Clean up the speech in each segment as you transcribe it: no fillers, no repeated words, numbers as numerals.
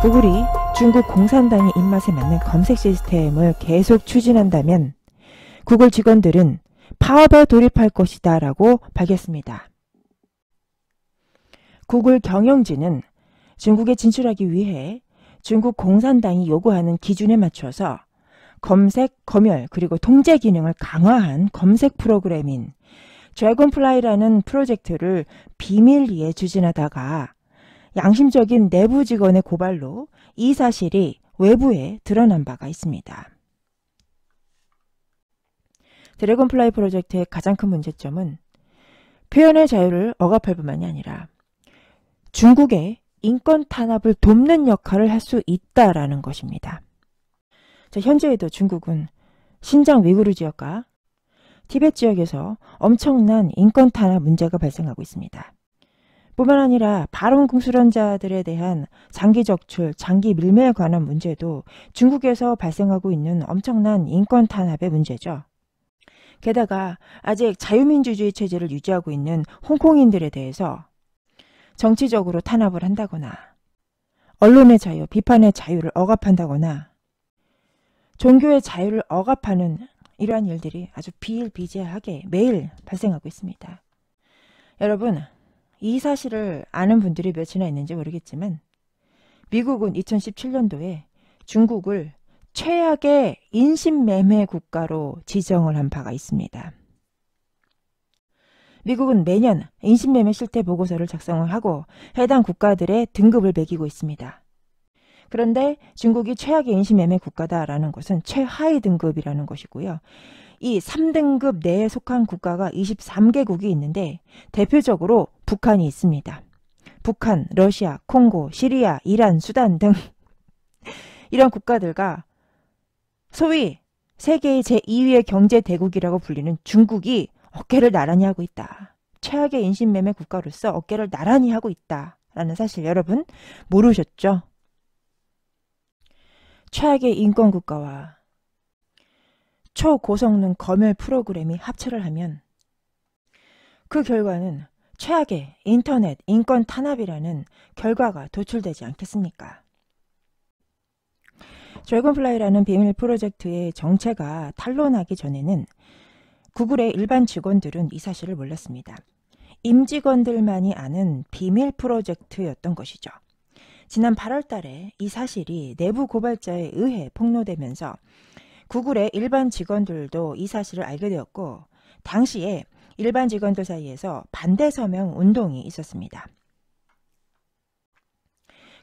구글이 중국 공산당의 입맛에 맞는 검색 시스템을 계속 추진한다면 구글 직원들은 파업에 돌입할 것이다 라고 밝혔습니다. 구글 경영진은 중국에 진출하기 위해 중국 공산당이 요구하는 기준에 맞춰서 검색, 검열, 그리고 통제 기능을 강화한 검색 프로그램인 드래곤플라이라는 프로젝트를 비밀리에 추진하다가 양심적인 내부 직원의 고발로 이 사실이 외부에 드러난 바가 있습니다. 드래곤플라이 프로젝트의 가장 큰 문제점은 표현의 자유를 억압할 뿐만이 아니라 중국의 인권 탄압을 돕는 역할을 할 수 있다라는 것입니다. 현재에도 중국은 신장 위구르 지역과 티베트 지역에서 엄청난 인권 탄압 문제가 발생하고 있습니다. 뿐만 아니라 발언 공수론자들에 대한 장기 적출, 장기 밀매에 관한 문제도 중국에서 발생하고 있는 엄청난 인권 탄압의 문제죠. 게다가 아직 자유민주주의 체제를 유지하고 있는 홍콩인들에 대해서 정치적으로 탄압을 한다거나 언론의 자유, 비판의 자유를 억압한다거나 종교의 자유를 억압하는 이러한 일들이 아주 비일비재하게 매일 발생하고 있습니다. 여러분, 이 사실을 아는 분들이 몇이나 있는지 모르겠지만 미국은 2017년도에 중국을 최악의 인신매매 국가로 지정을 한 바가 있습니다. 미국은 매년 인신매매 실태 보고서를 작성을 하고 해당 국가들의 등급을 매기고 있습니다. 그런데 중국이 최악의 인신매매 국가다라는 것은 최하위 등급이라는 것이고요. 이 3등급 내에 속한 국가가 23개국이 있는데 대표적으로 북한이 있습니다. 북한, 러시아, 콩고, 시리아, 이란, 수단 등 이런 국가들과 소위 세계의 제2위의 경제대국이라고 불리는 중국이 어깨를 나란히 하고 있다. 최악의 인신매매 국가로서 어깨를 나란히 하고 있다라는 사실 여러분 모르셨죠? 최악의 인권국가와 초고성능 검열 프로그램이 합체를 하면 그 결과는 최악의 인터넷 인권 탄압이라는 결과가 도출되지 않겠습니까? 드래곤플라이라는 비밀 프로젝트의 정체가 탄로나기 전에는 구글의 일반 직원들은 이 사실을 몰랐습니다. 임직원들만이 아는 비밀 프로젝트였던 것이죠. 지난 8월 달에 이 사실이 내부 고발자에 의해 폭로되면서 구글의 일반 직원들도 이 사실을 알게 되었고 당시에 일반 직원들 사이에서 반대 서명 운동이 있었습니다.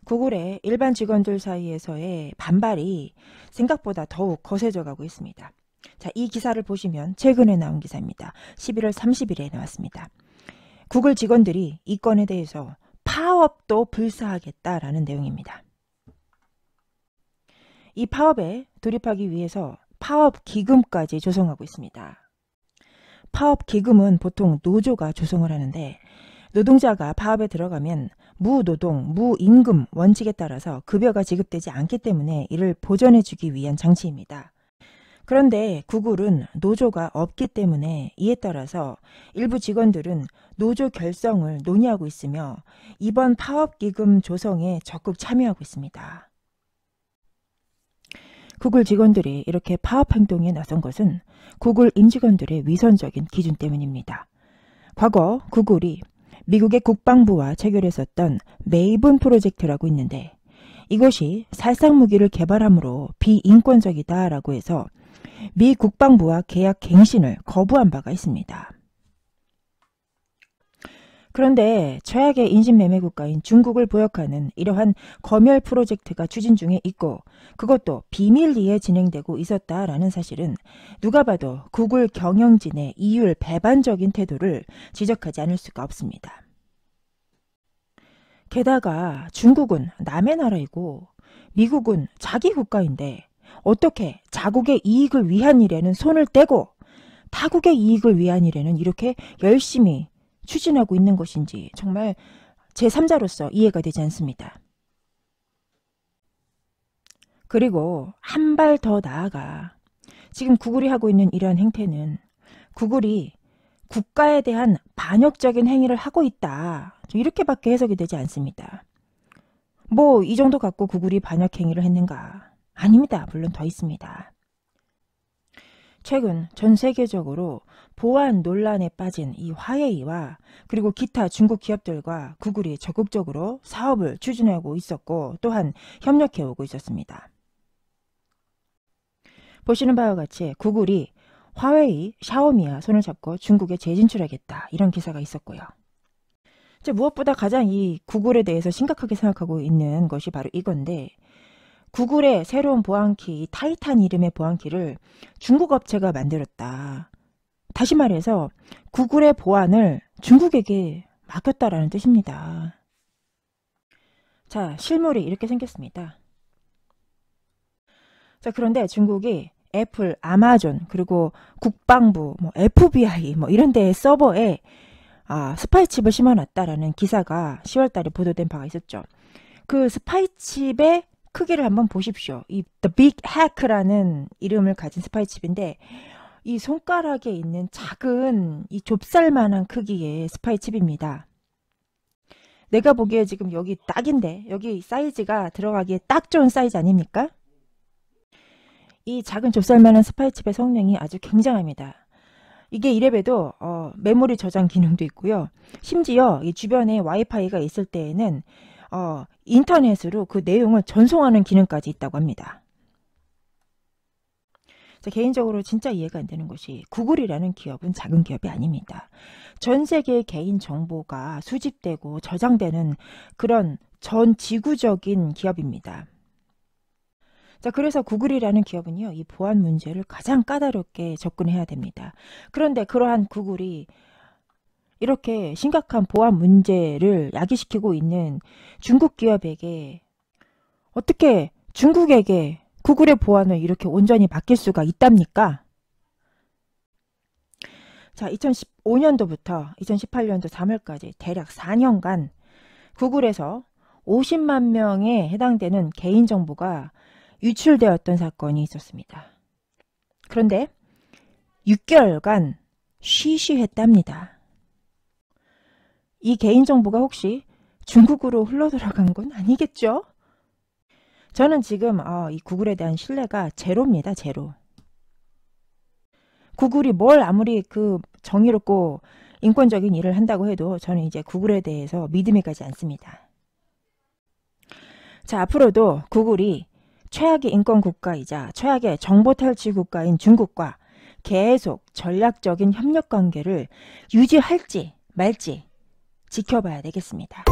구글의 일반 직원들 사이에서의 반발이 생각보다 더욱 거세져 가고 있습니다. 자, 이 기사를 보시면 최근에 나온 기사입니다. 11월 30일에 나왔습니다. 구글 직원들이 이 건에 대해서 파업도 불사하겠다라는 내용입니다. 이 파업에 돌입하기 위해서 파업 기금까지 조성하고 있습니다. 파업 기금은 보통 노조가 조성을 하는데 노동자가 파업에 들어가면 무노동, 무임금 원칙에 따라서 급여가 지급되지 않기 때문에 이를 보전해주기 위한 장치입니다. 그런데 구글은 노조가 없기 때문에 이에 따라서 일부 직원들은 노조 결성을 논의하고 있으며 이번 파업기금 조성에 적극 참여하고 있습니다. 구글 직원들이 이렇게 파업 행동에 나선 것은 구글 임직원들의 위선적인 기준 때문입니다. 과거 구글이 미국의 국방부와 체결했었던 메이븐 프로젝트라고 있는데 이것이 살상무기를 개발함으로 비인권적이다라고 해서 미 국방부와 계약 갱신을 거부한 바가 있습니다. 그런데 최악의 인신매매 국가인 중국을 보역하는 이러한 검열 프로젝트가 추진 중에 있고 그것도 비밀리에 진행되고 있었다라는 사실은 누가 봐도 구글 경영진의 이율 배반적인 태도를 지적하지 않을 수가 없습니다. 게다가 중국은 남의 나라이고 미국은 자기 국가인데 어떻게 자국의 이익을 위한 일에는 손을 떼고 타국의 이익을 위한 일에는 이렇게 열심히 추진하고 있는 것인지 정말 제3자로서 이해가 되지 않습니다. 그리고 한 발 더 나아가 지금 구글이 하고 있는 이러한 행태는 구글이 국가에 대한 반역적인 행위를 하고 있다. 이렇게밖에 해석이 되지 않습니다. 뭐 이 정도 갖고 구글이 반역 행위를 했는가? 아닙니다. 물론 더 있습니다. 최근 전 세계적으로 보안 논란에 빠진 이 화웨이와 그리고 기타 중국 기업들과 구글이 적극적으로 사업을 추진하고 있었고 또한 협력해오고 있었습니다. 보시는 바와 같이 구글이 화웨이, 샤오미와 손을 잡고 중국에 재진출하겠다 이런 기사가 있었고요. 무엇보다 가장 이 구글에 대해서 심각하게 생각하고 있는 것이 바로 이건데 구글의 새로운 보안키, 타이탄 이름의 보안키를 중국 업체가 만들었다. 다시 말해서 구글의 보안을 중국에게 맡겼다라는 뜻입니다. 자, 실물이 이렇게 생겼습니다. 자, 그런데 중국이 애플, 아마존, 그리고 국방부, FBI 이런 데의 서버에 스파이칩을 심어놨다라는 기사가 10월달에 보도된 바가 있었죠. 그 스파이칩의 크기를 한번 보십시오. 이 The Big Hack라는 이름을 가진 스파이칩인데 이 손가락에 있는 작은 이 좁쌀만한 크기의 스파이칩입니다. 내가 보기에 지금 여기 딱인데 여기 사이즈가 들어가기에 딱 좋은 사이즈 아닙니까? 이 작은 좁쌀만한 스파이칩의 성능이 아주 굉장합니다. 이게 이래봬도 메모리 저장 기능도 있고요. 심지어 이 주변에 와이파이가 있을 때에는 인터넷으로 그 내용을 전송하는 기능까지 있다고 합니다. 자, 개인적으로 진짜 이해가 안 되는 것이 구글이라는 기업은 작은 기업이 아닙니다. 전 세계의 개인 정보가 수집되고 저장되는 그런 전 지구적인 기업입니다. 자, 그래서 구글이라는 기업은요, 이 보안 문제를 가장 까다롭게 접근해야 됩니다. 그런데 그러한 구글이 이렇게 심각한 보안 문제를 야기시키고 있는 중국 기업에게 어떻게 중국에게 구글의 보안을 이렇게 온전히 맡길 수가 있답니까? 자, 2015년도부터 2018년도 3월까지 대략 4년간 구글에서 50만 명에 해당되는 개인정보가 유출되었던 사건이 있었습니다. 그런데 6개월간 쉬쉬했답니다. 이 개인정보가 혹시 중국으로 흘러들어간 건 아니겠죠? 저는 지금 이 구글에 대한 신뢰가 제로입니다. 제로. 구글이 뭘 아무리 그 정의롭고 인권적인 일을 한다고 해도 저는 이제 구글에 대해서 믿음이 가지 않습니다. 자, 앞으로도 구글이 최악의 인권 국가이자 최악의 정보 탈취 국가인 중국과 계속 전략적인 협력 관계를 유지할지 말지 지켜봐야 되겠습니다.